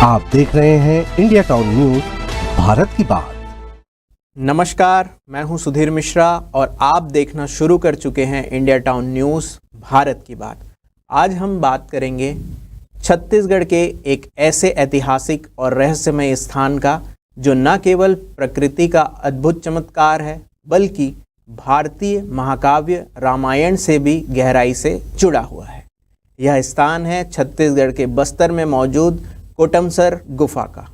आप देख रहे हैं इंडिया टाउन न्यूज भारत की बात। नमस्कार, मैं हूं सुधीर मिश्रा और आप देखना शुरू कर चुके हैं इंडिया टाउन न्यूज भारत की बात। आज हम बात करेंगे छत्तीसगढ़ के एक ऐसे ऐतिहासिक और रहस्यमय स्थान का जो न केवल प्रकृति का अद्भुत चमत्कार है बल्कि भारतीय महाकाव्य रामायण से भी गहराई से जुड़ा हुआ है। यह स्थान है छत्तीसगढ़ के बस्तर में मौजूद कोटमसर गुफा का।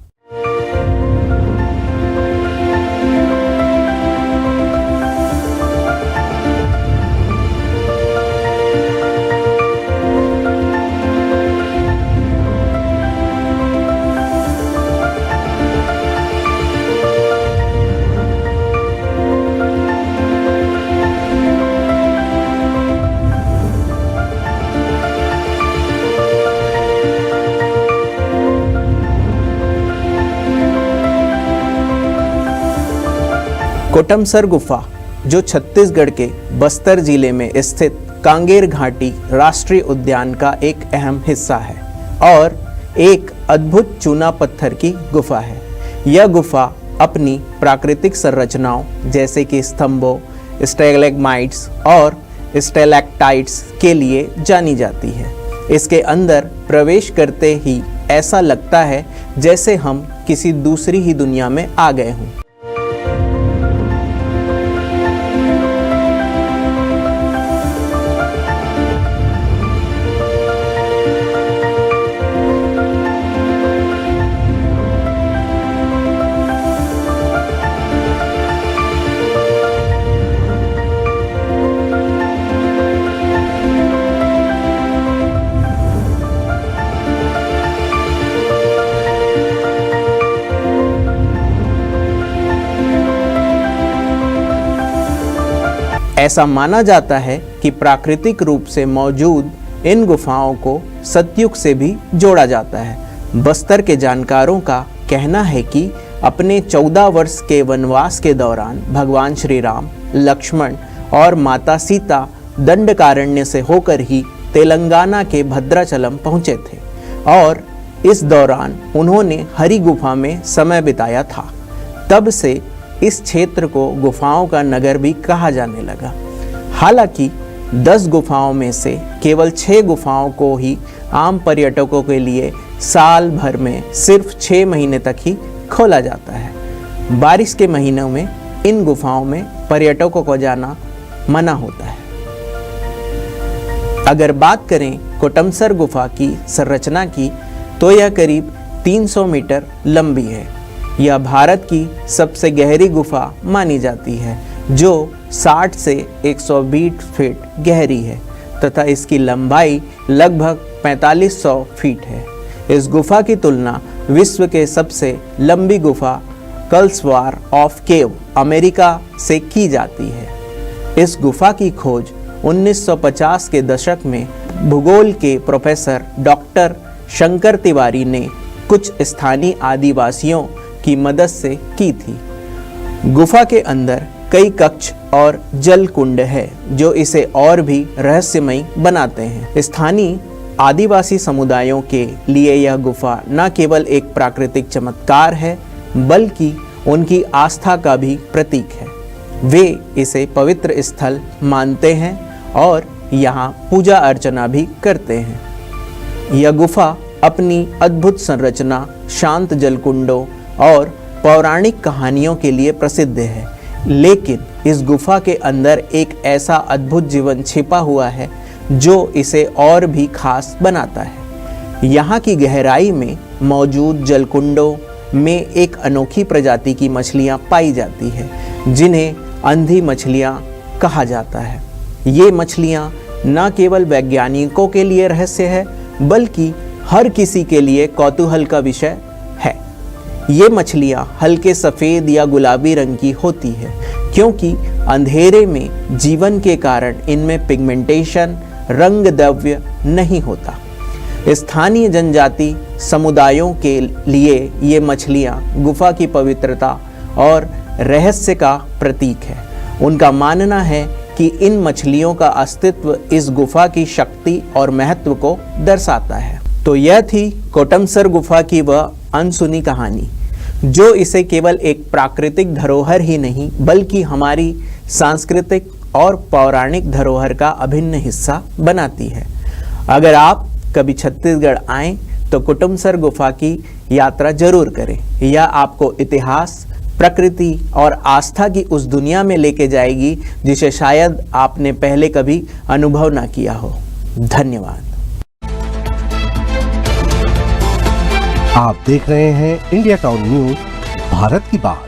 कोटमसर गुफा जो छत्तीसगढ़ के बस्तर जिले में स्थित कांगेर घाटी राष्ट्रीय उद्यान का एक अहम हिस्सा है और एक अद्भुत चूना पत्थर की गुफा है। यह गुफा अपनी प्राकृतिक संरचनाओं जैसे कि स्तंभों, स्टैलेग्माइट्स और स्टैलेक्टाइट्स के लिए जानी जाती है। इसके अंदर प्रवेश करते ही ऐसा लगता है जैसे हम किसी दूसरी ही दुनिया में आ गए हों। ऐसा माना जाता है कि प्राकृतिक रूप से मौजूद इन गुफाओं को सतयुग से भी जोड़ा जाता है। बस्तर के जानकारों का कहना है कि अपने 14 वर्ष के वनवास के दौरान भगवान श्री राम, लक्ष्मण और माता सीता दंडकारण्य से होकर ही तेलंगाना के भद्राचलम पहुंचे थे और इस दौरान उन्होंने हरि गुफा में समय बिताया था। तब से इस क्षेत्र को गुफाओं का नगर भी कहा जाने लगा। हालांकि 10 गुफाओं में से केवल 6 गुफाओं को ही आम पर्यटकों के लिए साल भर में सिर्फ 6 महीने तक ही खोला जाता है। बारिश के महीनों में इन गुफाओं में पर्यटकों को जाना मना होता है। अगर बात करें कोटमसर गुफा की संरचना की तो यह करीब 300 मीटर लंबी है। यह भारत की सबसे गहरी गुफा मानी जाती है जो 60 से 120 फीट गहरी है तथा इसकी लंबाई लगभग 4500 फीट है। इस गुफा की तुलना विश्व के सबसे लंबी गुफा कल्सवार ऑफ केव अमेरिका से की जाती है। इस गुफा की खोज 1950 के दशक में भूगोल के प्रोफेसर डॉक्टर शंकर तिवारी ने कुछ स्थानीय आदिवासियों की मदद से की थी। गुफा के अंदर कई कक्ष और जल कुंड है जो इसे और भी रहस्यमय बनाते हैं। स्थानीय आदिवासी समुदायों के लिए यह गुफा न केवल एक प्राकृतिक चमत्कार है बल्कि उनकी आस्था का भी प्रतीक है। वे इसे पवित्र स्थल मानते हैं और यहाँ पूजा अर्चना भी करते हैं। यह गुफा अपनी अद्भुत संरचना, शांत जलकुंडों और पौराणिक कहानियों के लिए प्रसिद्ध है, लेकिन इस गुफा के अंदर एक ऐसा अद्भुत जीवन छिपा हुआ है जो इसे और भी खास बनाता है। यहाँ की गहराई में मौजूद जलकुंडों में एक अनोखी प्रजाति की मछलियाँ पाई जाती है जिन्हें अंधी मछलियाँ कहा जाता है। ये मछलियाँ न केवल वैज्ञानिकों के लिए रहस्य है बल्कि हर किसी के लिए कौतूहल का विषय है। ये मछलियाँ हल्के सफ़ेद या गुलाबी रंग की होती है क्योंकि अंधेरे में जीवन के कारण इनमें पिगमेंटेशन, रंग द्रव्य नहीं होता। स्थानीय जनजाति समुदायों के लिए ये मछलियाँ गुफा की पवित्रता और रहस्य का प्रतीक है। उनका मानना है कि इन मछलियों का अस्तित्व इस गुफा की शक्ति और महत्व को दर्शाता है। तो यह थी कोटमसर गुफा की वह अनसुनी कहानी, जो इसे केवल एक प्राकृतिक धरोहर ही नहीं बल्कि हमारी सांस्कृतिक और पौराणिक धरोहर का अभिन्न हिस्सा बनाती है। अगर आप कभी छत्तीसगढ़ आएं तो कोटमसर गुफा की यात्रा जरूर करें। यह आपको इतिहास, प्रकृति और आस्था की उस दुनिया में लेके जाएगी जिसे शायद आपने पहले कभी अनुभव ना किया हो। धन्यवाद। आप देख रहे हैं इंडिया टाउन न्यूज, भारत की बात।